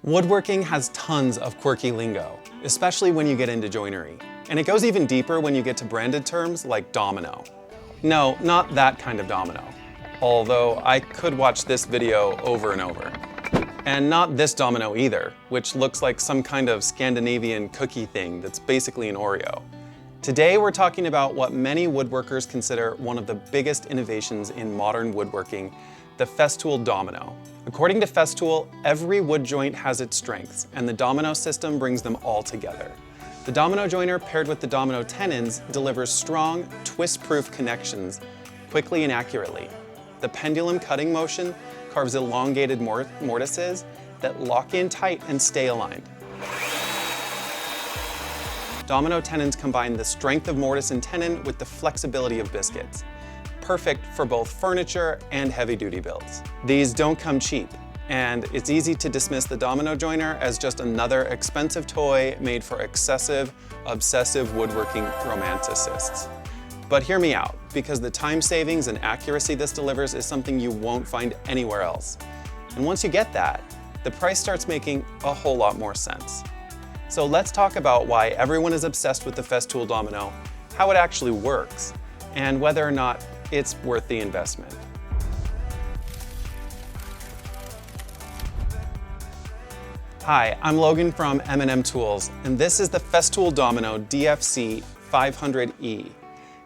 Woodworking has tons of quirky lingo, especially when you get into joinery. And it goes even deeper when you get to branded terms like domino. No, not that kind of domino. Although I could watch this video over and over. And not this domino either, which looks like some kind of Scandinavian cookie thing that's basically an Oreo. Today we're talking about what many woodworkers consider one of the biggest innovations in modern woodworking, the Festool Domino. According to Festool, every wood joint has its strengths, and the Domino system brings them all together. The Domino joiner paired with the Domino tenons delivers strong, twist-proof connections quickly and accurately. The pendulum cutting motion carves elongated mortises that lock in tight and stay aligned. Domino tenons combine the strength of mortise and tenon with the flexibility of biscuits. Perfect for both furniture and heavy-duty builds. These don't come cheap, and it's easy to dismiss the Domino joiner as just another expensive toy made for excessive, obsessive woodworking romanticists. But hear me out, because the time savings and accuracy this delivers is something you won't find anywhere else. And once you get that, the price starts making a whole lot more sense. So let's talk about why everyone is obsessed with the Festool Domino, how it actually works, and whether or not it's worth the investment. Hi, I'm Logan from M&M Tools, and this is the Festool Domino DFC 500E.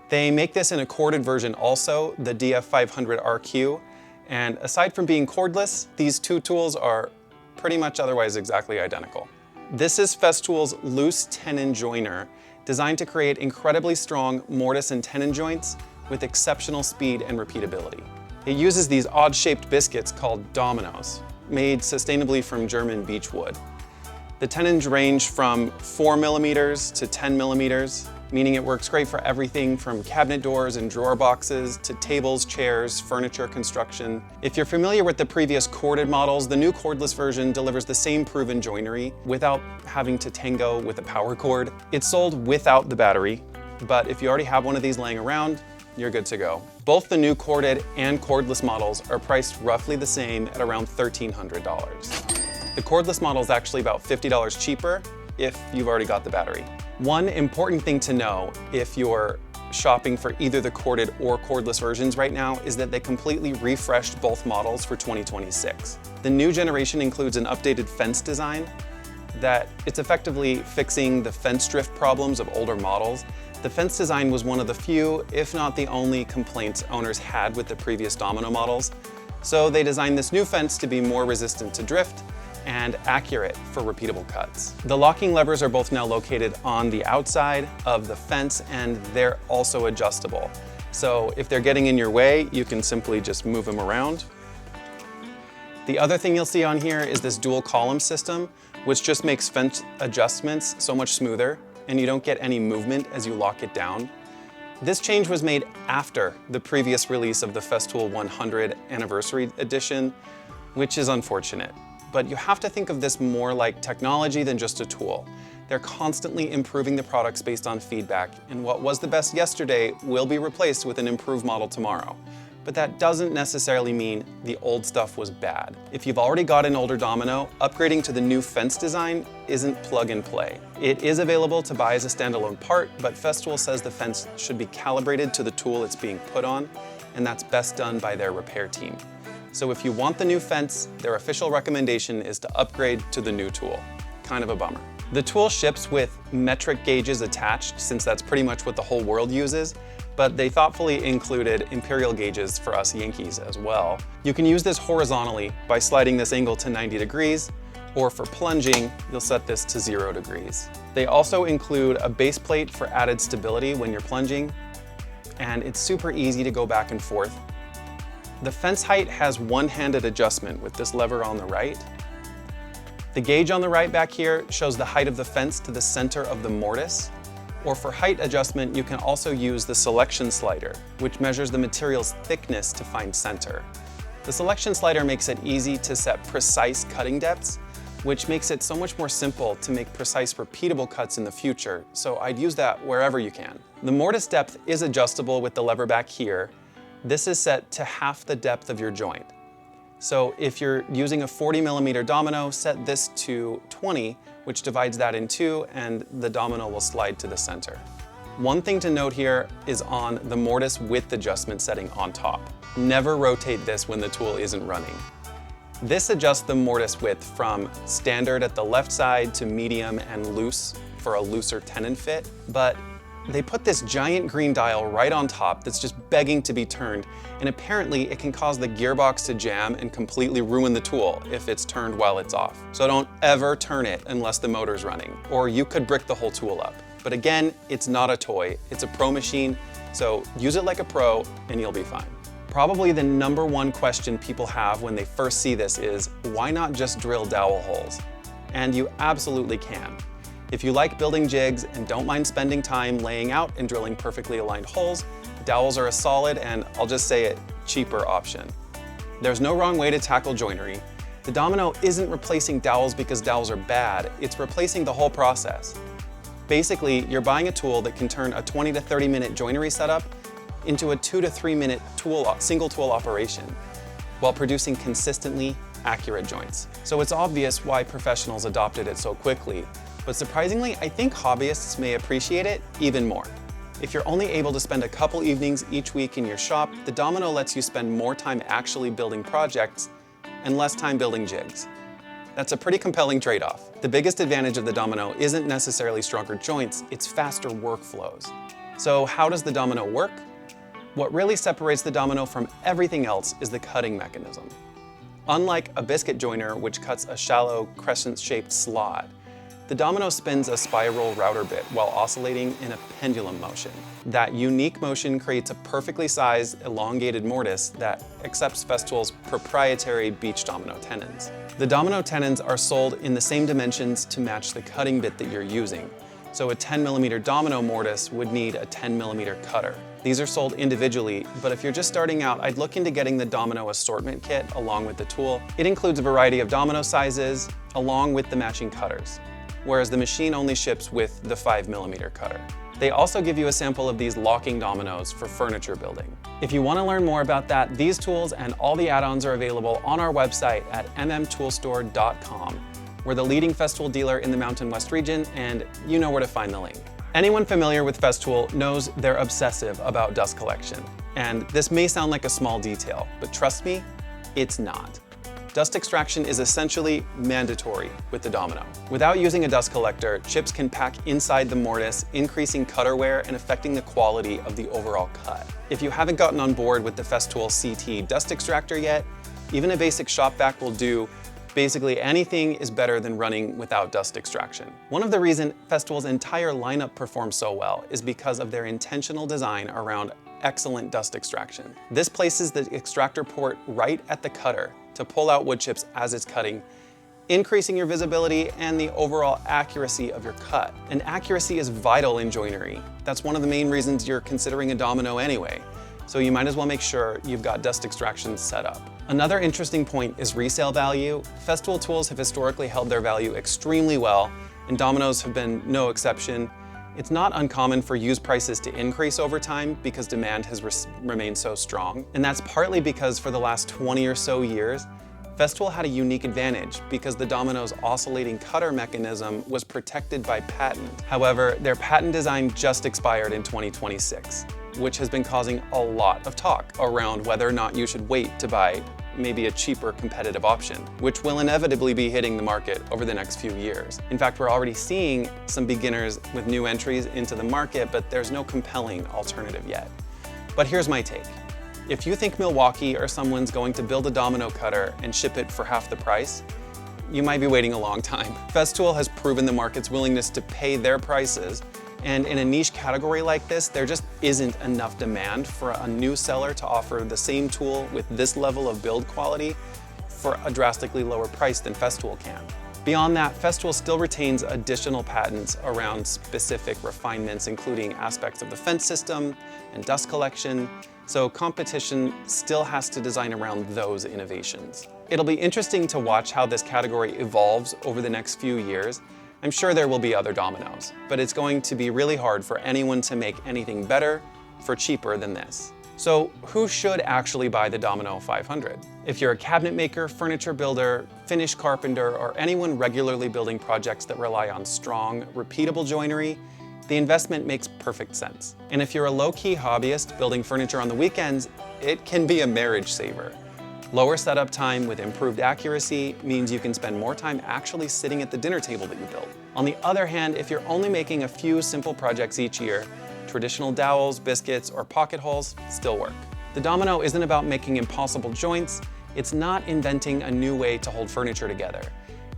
They make this in a corded version also, the DF500RQ, and aside from being cordless, these two tools are pretty much otherwise exactly identical. This is Festool's loose tenon joiner, designed to create incredibly strong mortise and tenon joints with exceptional speed and repeatability. It uses these odd-shaped biscuits called dominoes, made sustainably from German beech wood. The tenons range from 4mm to 10mm, meaning it works great for everything from cabinet doors and drawer boxes to tables, chairs, furniture construction. If you're familiar with the previous corded models, the new cordless version delivers the same proven joinery without having to tango with a power cord. It's sold without the battery, but if you already have one of these laying around, you're good to go. Both the new corded and cordless models are priced roughly the same at around $1,300. The cordless model is actually about $50 cheaper if you've already got the battery. One important thing to know if you're shopping for either the corded or cordless versions right now is that they completely refreshed both models for 2026. The new generation includes an updated fence design that it's effectively fixing the fence drift problems of older models. The fence design was one of the few, if not the only, complaints owners had with the previous Domino models, so they designed this new fence to be more resistant to drift and accurate for repeatable cuts. The locking levers are both now located on the outside of the fence, and they're also adjustable. So if they're getting in your way, you can simply just move them around. The other thing you'll see on here is this dual column system, which just makes fence adjustments so much smoother, and you don't get any movement as you lock it down. This change was made after the previous release of the Festool 100 Anniversary Edition, which is unfortunate. But you have to think of this more like technology than just a tool. They're constantly improving the products based on feedback, and what was the best yesterday will be replaced with an improved model tomorrow. But that doesn't necessarily mean the old stuff was bad. If you've already got an older Domino, upgrading to the new fence design isn't plug and play. It is available to buy as a standalone part, but Festool says the fence should be calibrated to the tool it's being put on, and that's best done by their repair team. So if you want the new fence, their official recommendation is to upgrade to the new tool. Kind of a bummer. The tool ships with metric gauges attached, since that's pretty much what the whole world uses, but they thoughtfully included imperial gauges for us Yankees as well. You can use this horizontally by sliding this angle to 90 degrees, or for plunging, you'll set this to 0 degrees. They also include a base plate for added stability when you're plunging, and it's super easy to go back and forth. The fence height has one-handed adjustment with this lever on the right. The gauge on the right back here shows the height of the fence to the center of the mortise. Or for height adjustment, you can also use the selection slider, which measures the material's thickness to find center. The selection slider makes it easy to set precise cutting depths, which makes it so much more simple to make precise repeatable cuts in the future, so I'd use that wherever you can. The mortise depth is adjustable with the lever back here. This is set to half the depth of your joint. So if you're using a 40mm domino, set this to 20, which divides that in two, and the domino will slide to the center. One thing to note here is on the mortise width adjustment setting on top. Never rotate this when the tool isn't running. This adjusts the mortise width from standard at the left side to medium and loose for a looser tenon fit, but they put this giant green dial right on top that's just begging to be turned, and apparently it can cause the gearbox to jam and completely ruin the tool if it's turned while it's off. So don't ever turn it unless the motor's running, or you could brick the whole tool up. But again, it's not a toy, it's a pro machine, so use it like a pro and you'll be fine. Probably the #1 question people have when they first see this is, why not just drill dowel holes? And you absolutely can. If you like building jigs and don't mind spending time laying out and drilling perfectly aligned holes, dowels are a solid and, I'll just say it, cheaper option. There's no wrong way to tackle joinery. The Domino isn't replacing dowels because dowels are bad, it's replacing the whole process. Basically, you're buying a tool that can turn a 20 to 30 minute joinery setup into a 2 to 3 minute single tool operation while producing consistently accurate joints. So it's obvious why professionals adopted it so quickly, but surprisingly, I think hobbyists may appreciate it even more. If you're only able to spend a couple evenings each week in your shop, the Domino lets you spend more time actually building projects and less time building jigs. That's a pretty compelling trade-off. The biggest advantage of the Domino isn't necessarily stronger joints, it's faster workflows. So how does the Domino work? What really separates the Domino from everything else is the cutting mechanism. Unlike a biscuit joiner, which cuts a shallow crescent-shaped slot, the Domino spins a spiral router bit while oscillating in a pendulum motion. That unique motion creates a perfectly sized, elongated mortise that accepts Festool's proprietary beech domino tenons. The domino tenons are sold in the same dimensions to match the cutting bit that you're using. So a 10mm domino mortise would need a 10mm cutter. These are sold individually, but if you're just starting out, I'd look into getting the Domino assortment kit along with the tool. It includes a variety of domino sizes along with the matching cutters, whereas the machine only ships with the 5mm cutter. They also give you a sample of these locking dominoes for furniture building. If you want to learn more about that, these tools and all the add-ons are available on our website at mmtoolstore.com. We're the leading Festool dealer in the Mountain West region, and you know where to find the link. Anyone familiar with Festool knows they're obsessive about dust collection. And this may sound like a small detail, but trust me, it's not. Dust extraction is essentially mandatory with the Domino. Without using a dust collector, chips can pack inside the mortise, increasing cutter wear and affecting the quality of the overall cut. If you haven't gotten on board with the Festool CT dust extractor yet, even a basic shop vac will do. Basically anything is better than running without dust extraction. One of the reasons Festool's entire lineup performs so well is because of their intentional design around excellent dust extraction. This places the extractor port right at the cutter to pull out wood chips as it's cutting, increasing your visibility and the overall accuracy of your cut. And accuracy is vital in joinery. That's one of the main reasons you're considering a Domino anyway. So you might as well make sure you've got dust extraction set up. Another interesting point is resale value. Festool tools have historically held their value extremely well, and Dominoes have been no exception. It's not uncommon for used prices to increase over time because demand has remained so strong. And that's partly because for the last 20 or so years, Festool had a unique advantage because the Domino's oscillating cutter mechanism was protected by patent. However, their patent design just expired in 2026, which has been causing a lot of talk around whether or not you should wait to buy maybe a cheaper competitive option, which will inevitably be hitting the market over the next few years. In fact, we're already seeing some beginners with new entries into the market, but there's no compelling alternative yet. But here's my take. If you think Milwaukee or someone's going to build a Domino cutter and ship it for half the price, you might be waiting a long time. Festool has proven the market's willingness to pay their prices, and in a niche category like this, there just isn't enough demand for a new seller to offer the same tool with this level of build quality for a drastically lower price than Festool can. Beyond that, Festool still retains additional patents around specific refinements, including aspects of the fence system and dust collection, so competition still has to design around those innovations. It'll be interesting to watch how this category evolves over the next few years. I'm sure there will be other Dominoes, but it's going to be really hard for anyone to make anything better for cheaper than this. So who should actually buy the Domino 500? If you're a cabinet maker, furniture builder, finish carpenter, or anyone regularly building projects that rely on strong, repeatable joinery, the investment makes perfect sense. And if you're a low-key hobbyist building furniture on the weekends, it can be a marriage saver. Lower setup time with improved accuracy means you can spend more time actually sitting at the dinner table that you build. On the other hand, if you're only making a few simple projects each year, traditional dowels, biscuits, or pocket holes still work. The Domino isn't about making impossible joints, it's not inventing a new way to hold furniture together.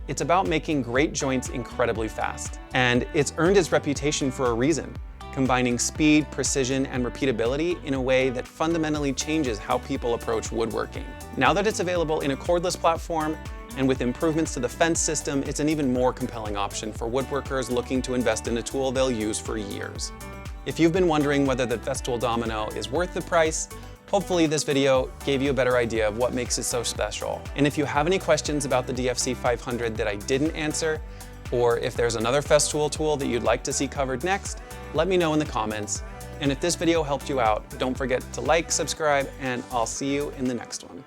It's about making great joints incredibly fast. And it's earned its reputation for a reason, combining speed, precision, and repeatability in a way that fundamentally changes how people approach woodworking. Now that it's available in a cordless platform, and with improvements to the fence system, it's an even more compelling option for woodworkers looking to invest in a tool they'll use for years. If you've been wondering whether the Festool Domino is worth the price, hopefully this video gave you a better idea of what makes it so special. And if you have any questions about the DFC 500 that I didn't answer, or if there's another Festool tool that you'd like to see covered next, let me know in the comments. And if this video helped you out, don't forget to like, subscribe, and I'll see you in the next one.